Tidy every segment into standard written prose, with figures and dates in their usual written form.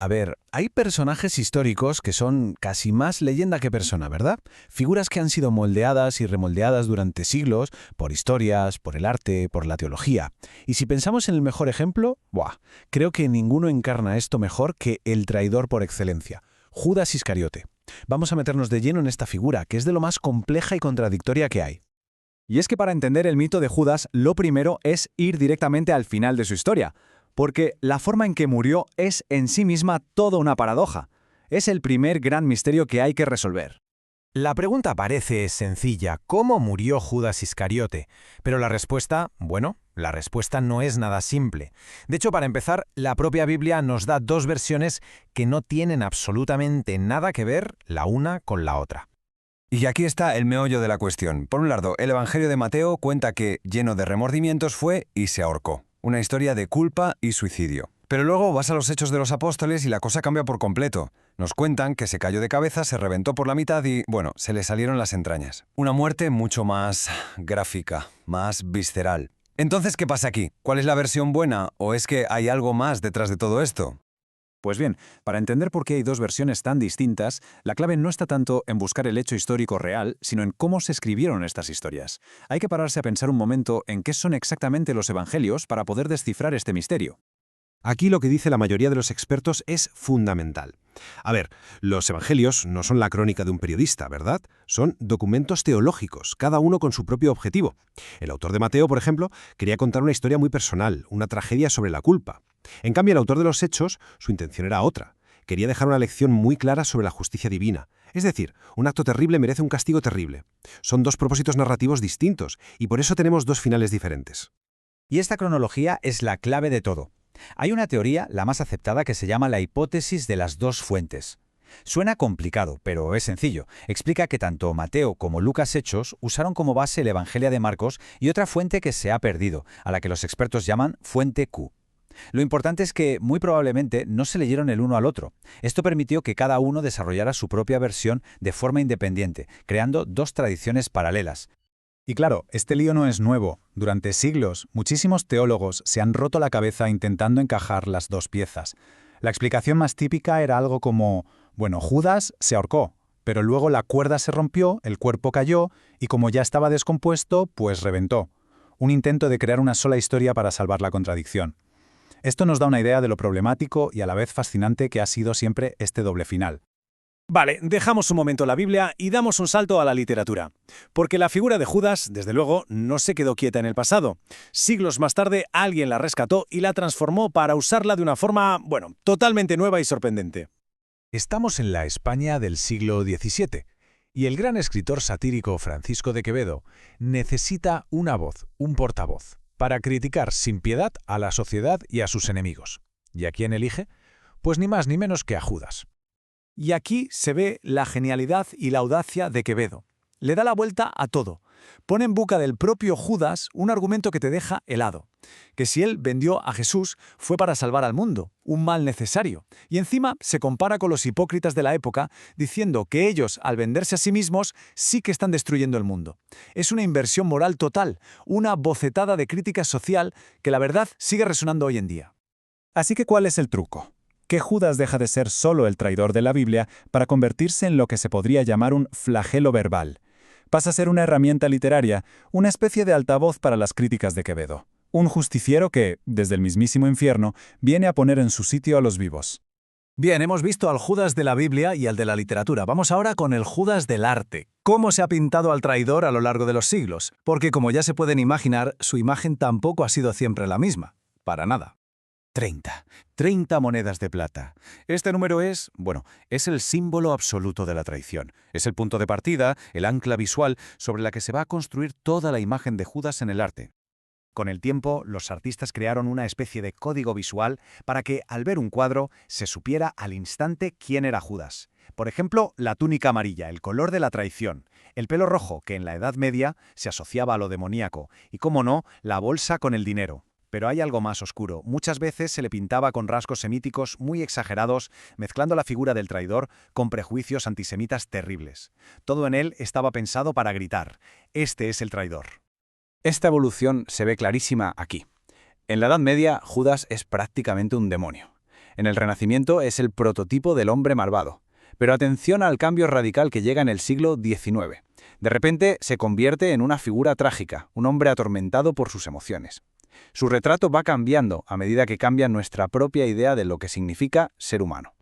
A ver, hay personajes históricos que son casi más leyenda que persona, ¿verdad? Figuras que han sido moldeadas y remoldeadas durante siglos por historias, por el arte, por la teología. Y si pensamos en el mejor ejemplo, ¡buah! Creo que ninguno encarna esto mejor que el traidor por excelencia, Judas Iscariote. Vamos a meternos de lleno en esta figura, que es de lo más compleja y contradictoria que hay. Y es que para entender el mito de Judas, lo primero es ir directamente al final de su historia, porque la forma en que murió es en sí misma toda una paradoja. Es el primer gran misterio que hay que resolver. La pregunta parece sencilla, ¿cómo murió Judas Iscariote? Pero la respuesta, bueno, la respuesta no es nada simple. De hecho, para empezar, la propia Biblia nos da dos versiones que no tienen absolutamente nada que ver la una con la otra. Y aquí está el meollo de la cuestión. Por un lado, el Evangelio de Mateo cuenta que, lleno de remordimientos, fue y se ahorcó. Una historia de culpa y suicidio. Pero luego vas a los Hechos de los Apóstoles y la cosa cambia por completo. Nos cuentan que se cayó de cabeza, se reventó por la mitad y, bueno, se le salieron las entrañas. Una muerte mucho más gráfica, más visceral. Entonces, ¿qué pasa aquí? ¿Cuál es la versión buena? ¿O es que hay algo más detrás de todo esto? Pues bien, para entender por qué hay dos versiones tan distintas, la clave no está tanto en buscar el hecho histórico real, sino en cómo se escribieron estas historias. Hay que pararse a pensar un momento en qué son exactamente los evangelios para poder descifrar este misterio. Aquí lo que dice la mayoría de los expertos es fundamental. A ver, los evangelios no son la crónica de un periodista, ¿verdad? Son documentos teológicos, cada uno con su propio objetivo. El autor de Mateo, por ejemplo, quería contar una historia muy personal, una tragedia sobre la culpa. En cambio, el autor de los Hechos, su intención era otra. Quería dejar una lección muy clara sobre la justicia divina. Es decir, un acto terrible merece un castigo terrible. Son dos propósitos narrativos distintos, y por eso tenemos dos finales diferentes. Y esta cronología es la clave de todo. Hay una teoría, la más aceptada, que se llama la hipótesis de las dos fuentes. Suena complicado, pero es sencillo. Explica que tanto Mateo como Lucas Hechos usaron como base el Evangelio de Marcos y otra fuente que se ha perdido, a la que los expertos llaman fuente Q. Lo importante es que, muy probablemente, no se leyeron el uno al otro. Esto permitió que cada uno desarrollara su propia versión de forma independiente, creando dos tradiciones paralelas. Y claro, este lío no es nuevo. Durante siglos, muchísimos teólogos se han roto la cabeza intentando encajar las dos piezas. La explicación más típica era algo como, bueno, Judas se ahorcó, pero luego la cuerda se rompió, el cuerpo cayó, y como ya estaba descompuesto, pues reventó. Un intento de crear una sola historia para salvar la contradicción. Esto nos da una idea de lo problemático y a la vez fascinante que ha sido siempre este doble final. Vale, dejamos un momento la Biblia y damos un salto a la literatura. Porque la figura de Judas, desde luego, no se quedó quieta en el pasado. Siglos más tarde, alguien la rescató y la transformó para usarla de una forma, bueno, totalmente nueva y sorprendente. Estamos en la España del siglo XVII, y el gran escritor satírico Francisco de Quevedo necesita una voz, un portavoz, para criticar sin piedad a la sociedad y a sus enemigos. ¿Y a quién elige? Pues ni más ni menos que a Judas. Y aquí se ve la genialidad y la audacia de Quevedo. Le da la vuelta a todo. Pone en boca del propio Judas un argumento que te deja helado. Que si él vendió a Jesús fue para salvar al mundo, un mal necesario. Y encima se compara con los hipócritas de la época, diciendo que ellos, al venderse a sí mismos, sí que están destruyendo el mundo. Es una inversión moral total, una bocetada de crítica social que la verdad sigue resonando hoy en día. Así que, ¿cuál es el truco? Que Judas deja de ser solo el traidor de la Biblia para convertirse en lo que se podría llamar un flagelo verbal. Pasa a ser una herramienta literaria, una especie de altavoz para las críticas de Quevedo. Un justiciero que, desde el mismísimo infierno, viene a poner en su sitio a los vivos. Bien, hemos visto al Judas de la Biblia y al de la literatura. Vamos ahora con el Judas del arte. ¿Cómo se ha pintado al traidor a lo largo de los siglos? Porque, como ya se pueden imaginar, su imagen tampoco ha sido siempre la misma. Para nada. 30 monedas de plata. Este número es, bueno, es el símbolo absoluto de la traición. Es el punto de partida, el ancla visual sobre la que se va a construir toda la imagen de Judas en el arte. Con el tiempo, los artistas crearon una especie de código visual para que, al ver un cuadro, se supiera al instante quién era Judas. Por ejemplo, la túnica amarilla, el color de la traición, el pelo rojo, que en la Edad Media se asociaba a lo demoníaco, y, cómo no, la bolsa con el dinero. Pero hay algo más oscuro. Muchas veces se le pintaba con rasgos semíticos muy exagerados, mezclando la figura del traidor con prejuicios antisemitas terribles. Todo en él estaba pensado para gritar: «Este es el traidor». Esta evolución se ve clarísima aquí. En la Edad Media, Judas es prácticamente un demonio. En el Renacimiento es el prototipo del hombre malvado. Pero atención al cambio radical que llega en el siglo XIX. De repente se convierte en una figura trágica, un hombre atormentado por sus emociones. Su retrato va cambiando a medida que cambia nuestra propia idea de lo que significa ser humano.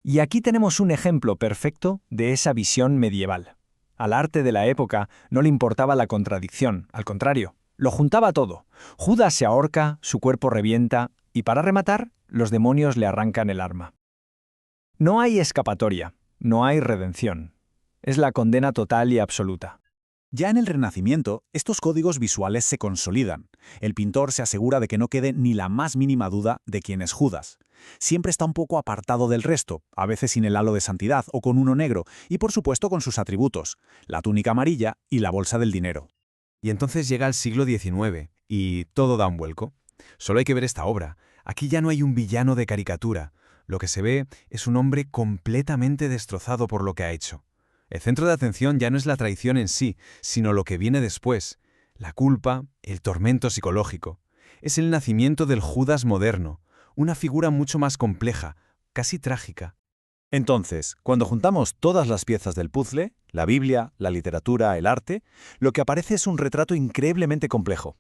Y aquí tenemos un ejemplo perfecto de esa visión medieval. Al arte de la época no le importaba la contradicción, al contrario, lo juntaba todo. Judas se ahorca, su cuerpo revienta, y para rematar, los demonios le arrancan el arma. No hay escapatoria, no hay redención. Es la condena total y absoluta. Ya en el Renacimiento, estos códigos visuales se consolidan. El pintor se asegura de que no quede ni la más mínima duda de quién es Judas. Siempre está un poco apartado del resto, a veces sin el halo de santidad o con uno negro, y por supuesto con sus atributos, la túnica amarilla y la bolsa del dinero. Y entonces llega el siglo XIX, y todo da un vuelco. Solo hay que ver esta obra. Aquí ya no hay un villano de caricatura. Lo que se ve es un hombre completamente destrozado por lo que ha hecho. El centro de atención ya no es la traición en sí, sino lo que viene después. La culpa, el tormento psicológico. Es el nacimiento del Judas moderno, una figura mucho más compleja, casi trágica. Entonces, cuando juntamos todas las piezas del puzzle, la Biblia, la literatura, el arte, lo que aparece es un retrato increíblemente complejo.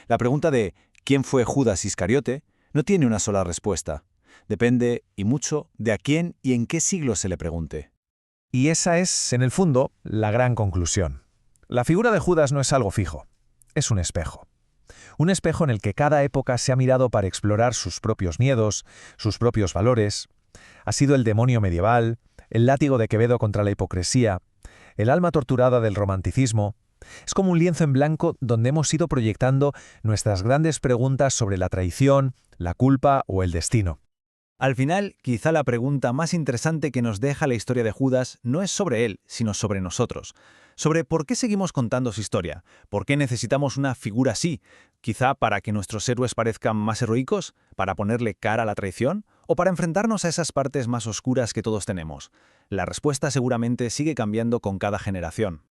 La pregunta de ¿quién fue Judas Iscariote? No tiene una sola respuesta. Depende, y mucho, de a quién y en qué siglo se le pregunte. Y esa es, en el fondo, la gran conclusión. La figura de Judas no es algo fijo, es un espejo. Un espejo en el que cada época se ha mirado para explorar sus propios miedos, sus propios valores. Ha sido el demonio medieval, el látigo de Quevedo contra la hipocresía, el alma torturada del romanticismo. Es como un lienzo en blanco donde hemos ido proyectando nuestras grandes preguntas sobre la traición, la culpa o el destino. Al final, quizá la pregunta más interesante que nos deja la historia de Judas no es sobre él, sino sobre nosotros. Sobre por qué seguimos contando su historia, por qué necesitamos una figura así, quizá para que nuestros héroes parezcan más heroicos, para ponerle cara a la traición, o para enfrentarnos a esas partes más oscuras que todos tenemos. La respuesta seguramente sigue cambiando con cada generación.